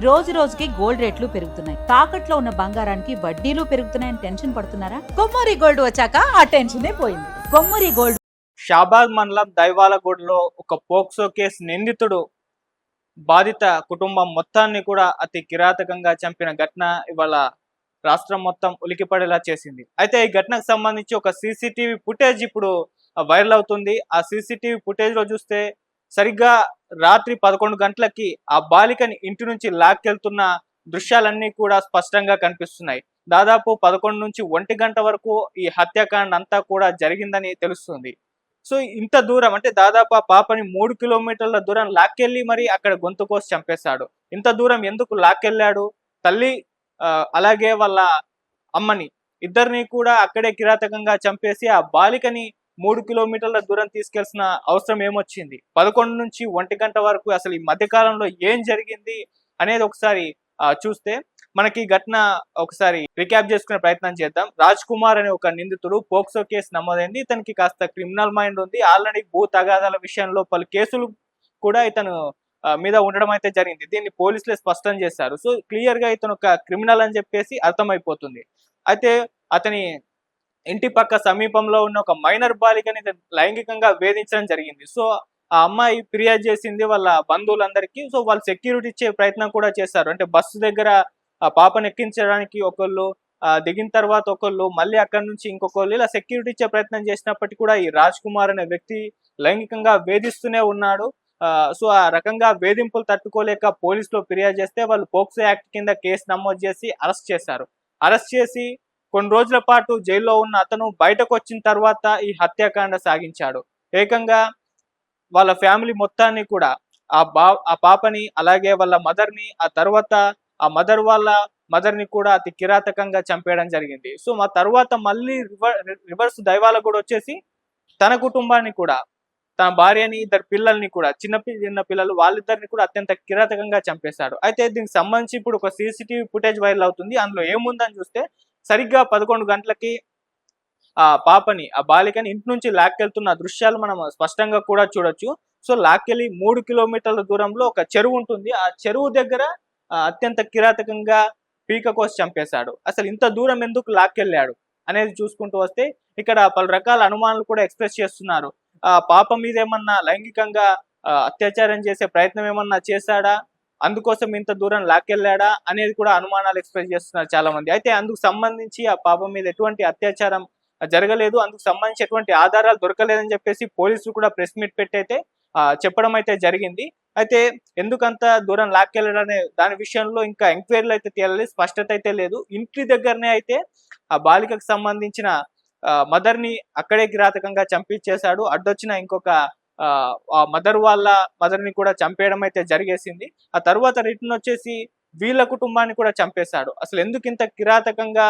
రోజు రోజుకి గోల్డ్ రేట్లు పెరుగుతున్నాయి. తాకట్లో ఉన్న బంగారానికి వడ్డీలు పెరుగుతున్నాయని టెన్షన్ పడుతున్నారా? కొమ్మూరి గోల్డ్ వచ్చాక ఆ టెన్షనే పోయింది. కొమ్మూరి గోల్డ్. షాబాద్ మండలం దైవాలగూడలో ఒక పోక్సో కేసు నిందితుడు బాధిత కుటుంబం మొత్తాన్ని కూడా అతి కిరాతకంగా చంపిన ఘటన ఇవాళ రాష్ట్రం మొత్తం ఉలికిపడేలా చేసింది. అయితే ఈ ఘటనకు సంబంధించి ఒక సీసీటీవీ ఫుటేజ్ ఇప్పుడు వైరల్ అవుతుంది. ఆ సీసీటీవీ ఫుటేజ్ లో చూస్తే సరిగ్గా రాత్రి 11 గంటలకి ఆ బాలికని ఇంటి నుంచి లాక్కెళ్తున్న దృశ్యాలన్నీ కూడా స్పష్టంగా కనిపిస్తున్నాయి. దాదాపు 11 నుంచి 1 గంట వరకు ఈ హత్యాకాండ అంతా కూడా జరిగిందని తెలుస్తుంది. సో ఇంత దూరం అంటే దాదాపు ఆ పాపని 3 కిలోమీటర్ల దూరం లాక్కెళ్ళి మరి అక్కడ గొంతు కోసి చంపేశాడు. ఇంత దూరం ఎందుకు లాక్కెళ్ళాడు? తల్లి అలాగే వాళ్ళ అమ్మని ఇద్దరిని కూడా అక్కడే కిరాతకంగా చంపేసి ఆ బాలికని 3 కిలోమీటర్ల దూరం తీసుకెళ్లాల్సిన అవసరం ఏమొచ్చింది? 11 నుంచి 1 గంట వరకు అసలు ఈ మధ్య కాలంలో ఏం జరిగింది అనేది ఒకసారి చూస్తే మనకి ఈ ఘటన ఒకసారి రికాప్ చేసుకునే ప్రయత్నం చేద్దాం. రాజ్ కుమార్ అనే ఒక నిందితుడు పోక్సో కేసు నమోదైంది. ఇతనికి కాస్త క్రిమినల్ మైండ్ ఉంది. ఆల్రెడీ భూ తగాదాల విషయంలో పలు కేసులు కూడా ఇతను మీద ఉండడం అయితే జరిగింది. దీన్ని పోలీసులే స్పష్టం చేశారు. సో క్లియర్ గా ఇతను ఒక క్రిమినల్ అని చెప్పేసి అర్థమైపోతుంది. అయితే అతని ఇంటి పక్క సమీపంలో ఉన్న ఒక మైనర్ బాలికని లైంగికంగా వేధించడం జరిగింది. సో ఆ అమ్మాయి ఫిర్యాదు చేసింది వాళ్ళ బంధువులందరికీ. సో వాళ్ళు సెక్యూరిటీ ఇచ్చే ప్రయత్నం కూడా చేశారు. అంటే బస్సు దగ్గర ఆ పాపను ఎక్కించడానికి ఒకళ్ళు, దిగిన తర్వాత ఒకళ్ళు, మళ్ళీ అక్కడి నుంచి ఇంకొకళ్ళు ఇలా సెక్యూరిటీ ఇచ్చే ప్రయత్నం చేసినప్పటికీ కూడా ఈ రాజ్ కుమార్ అనే వ్యక్తి లైంగికంగా వేధిస్తూనే ఉన్నాడు. సో ఆ రకంగా వేధింపులు తట్టుకోలేక పోలీసులు ఫిర్యాదు చేస్తే వాళ్ళు పోక్సో యాక్ట్ కింద కేసు నమోదు చేసి అరెస్ట్ చేశారు. అరెస్ట్ చేసి కొన్ని రోజుల పాటు జైల్లో ఉన్న అతను బయటకు వచ్చిన తర్వాత ఈ హత్యాకాండ సాగించాడు. ఏకంగా వాళ్ళ ఫ్యామిలీ మొత్తాన్ని కూడా ఆ పాపని అలాగే వాళ్ళ మదర్ని, ఆ తర్వాత ఆ మదర్ వాళ్ళ మదర్ని కూడా అతి కిరాతకంగా చంపేయడం జరిగింది. సో మా తర్వాత మళ్ళీ రివర్స్ దైవాలకు కూడా వచ్చేసి తన కుటుంబాన్ని కూడా, తన భార్యని, ఇద్దరు పిల్లల్ని కూడా, చిన్న పిల్లలు వాళ్ళిద్దరిని కూడా అత్యంత కిరాతకంగా చంపేశాడు. అయితే దీనికి సంబంధించి ఇప్పుడు ఒక సీసీటీవీ ఫుటేజ్ వైరల్ అవుతుంది. అందులో ఏముందని చూస్తే సరిగ్గా 11 గంటలకి ఆ పాపని, ఆ బాలికని ఇంటి నుంచి లాక్కెళ్తున్న దృశ్యాలు మనం స్పష్టంగా కూడా చూడొచ్చు. సో లాక్కెళ్ళి 3 కిలోమీటర్ల దూరంలో ఒక చెరువు ఉంటుంది. ఆ చెరువు దగ్గర అత్యంత కిరాతకంగా పీక కోసి చంపేశాడు. అసలు ఇంత దూరం ఎందుకు లాక్కెళ్ళాడు అనేది చూసుకుంటూ వస్తే ఇక్కడ పలు రకాల అనుమానాలు కూడా ఎక్స్‌ప్రెస్ చేస్తున్నారు. పాప మీద ఏమన్నా లైంగికంగా అత్యాచారం చేసే ప్రయత్నం ఏమన్నా చేశాడా? అందుకోసం ఇంత దూరం లాక్కెళ్ళాడా? అనేది కూడా అనుమానాలు ఎక్స్‌ప్రెస్ చేస్తున్నారు చాలా మంది. అయితే అందుకు సంబంధించి ఆ పాప మీద ఎటువంటి అత్యాచారం జరగలేదు. అందుకు సంబంధించి ఎటువంటి ఆధారాలు దొరకలేదని చెప్పేసి పోలీసులు కూడా ప్రెస్ మీట్ పెట్టి అయితే చెప్పడం అయితే జరిగింది. అయితే ఎందుకంత దూరం లాక్కెళ్ళడనే దాని విషయంలో ఇంకా ఎంక్వైరీలు అయితే తేలాలి. స్పష్టత అయితే లేదు. ఇంటి దగ్గరనే అయితే ఆ బాలికకు సంబంధించిన మదర్‌ని అక్కడే కిరాతకంగా చంపించేశాడు. అడ్డొచ్చిన ఇంకొక ఆ వాళ్ళ మదర్‌ని కూడా చంపేయడం అయితే జరిగేసింది. ఆ తర్వాత రిటర్న్ వచ్చేసి వీళ్ళ కుటుంబాన్ని కూడా చంపేశాడు. అసలు ఎందుకు ఇంత కిరాతకంగా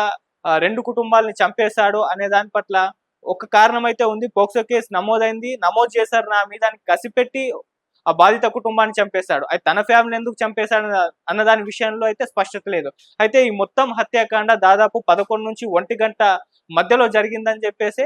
2 కుటుంబాలని చంపేశాడు అనే దాని పట్ల ఒక కారణం అయితే ఉంది. పోక్సో కేసు నమోదైంది. నమోదు చేశారు నా మీద అని కసిపెట్టి ఆ బాధిత కుటుంబాన్ని చంపేశాడు. అయితే తన ఫ్యామిలీ ఎందుకు చంపేశాడు అన్న దాని విషయంలో అయితే స్పష్టత లేదు. అయితే ఈ మొత్తం హత్యాకాండ దాదాపు 11 నుంచి 1 గంట మధ్యలో జరిగిందని చెప్పేసి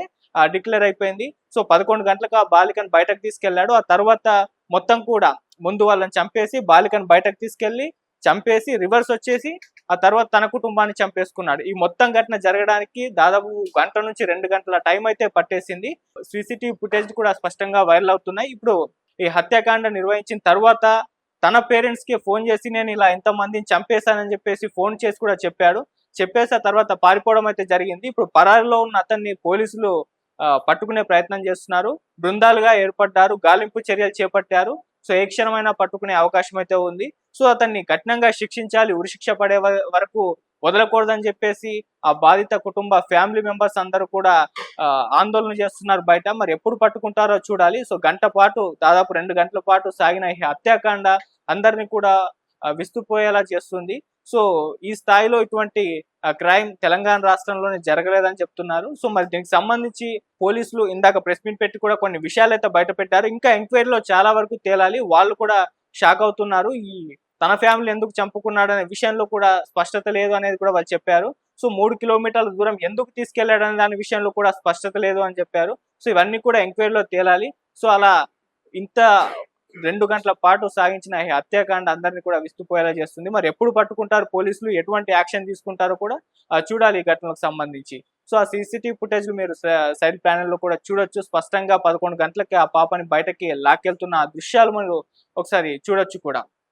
డిక్లేర్ అయిపోయింది. సో 11 గంటలకు ఆ బాలికను బయటకు తీసుకెళ్లాడు. ఆ తర్వాత మొత్తం కూడా ముందు వాళ్ళని చంపేసి బాలికను బయటకు తీసుకెళ్లి చంపేసి రివర్స్ వచ్చేసి ఆ తర్వాత తన కుటుంబాన్ని చంపేసుకున్నాడు. ఈ మొత్తం ఘటన జరగడానికి దాదాపు గంట నుంచి 2 గంటల టైం అయితే పట్టేసింది. సీసీటీవీ ఫుటేజ్ కూడా స్పష్టంగా వైరల్ అవుతున్నాయి. ఇప్పుడు ఈ హత్యాకాండ నిర్వహించిన తర్వాత తన పేరెంట్స్ కి ఫోన్ చేసి నేను ఇలా ఎంతమందిని చంపేశానని చెప్పేసి ఫోన్ చేసి కూడా చెప్పాడు. చెప్పేసి ఆ తర్వాత పారిపోవడం అయితే జరిగింది. ఇప్పుడు పరారిలో ఉన్న అతన్ని పోలీసులు పట్టుకునే ప్రయత్నం చేస్తున్నారు. బృందాలుగా ఏర్పడ్డారు. గాలింపు చర్యలు చేపట్టారు. సో ఏ క్షణమైనా పట్టుకునే అవకాశం అయితే ఉంది. సో అతన్ని కఠినంగా శిక్షించాలి. ఉరిశిక్ష పడే వరకు వదలకూడదని చెప్పేసి ఆ బాధిత కుటుంబ ఫ్యామిలీ మెంబర్స్ అందరూ కూడా ఆందోళన చేస్తున్నారు బయట. మరి ఎప్పుడు పట్టుకుంటారో చూడాలి. సో గంట పాటు దాదాపు 2 గంటల పాటు సాగిన ఈ హత్యాకాండ అందరినీ కూడా విస్తుపోయేలా చేస్తుంది. సో ఈ స్థాయిలో ఇటువంటి క్రైమ్ తెలంగాణ రాష్ట్రంలోనే జరగలేదని చెప్తున్నారు. సో మరి దీనికి సంబంధించి పోలీసులు ఇందాక ప్రెస్ మీట్ పెట్టి కూడా కొన్ని విషయాలు అయితే బయట పెట్టారు. ఇంకా ఎంక్వైరీలో చాలా వరకు తేలాలి. వాళ్ళు కూడా షాక్ అవుతున్నారు. ఈ తన ఫ్యామిలీ ఎందుకు చంపుకున్నాడు అనే విషయంలో కూడా స్పష్టత లేదు అనేది కూడా వాళ్ళు చెప్పారు. సో 3 కిలోమీటర్ల దూరం ఎందుకు తీసుకెళ్లాడనే దాని విషయంలో కూడా స్పష్టత లేదు అని చెప్పారు. సో ఇవన్నీ కూడా ఎంక్వైరీలో తేలాలి. సో అలా ఇంత 2 గంటల పాటు సాగించిన ఈ హత్యాకాండ అందరినీ కూడా విస్తుపోయేలా చేస్తుంది. మరి ఎప్పుడు పట్టుకుంటారు పోలీసులు, ఎటువంటి యాక్షన్ తీసుకుంటారో కూడా చూడాలి ఈ ఘటనకు సంబంధించి. సో ఆ సీసీటీవీ ఫుటేజ్ మీరు సైడ్ ప్యానెల్ లో కూడా చూడొచ్చు. స్పష్టంగా 11 గంటలకి ఆ పాపని బయటకి లాక్కెళ్తున్న ఆ దృశ్యాలు మనం ఒకసారి చూడొచ్చు కూడా.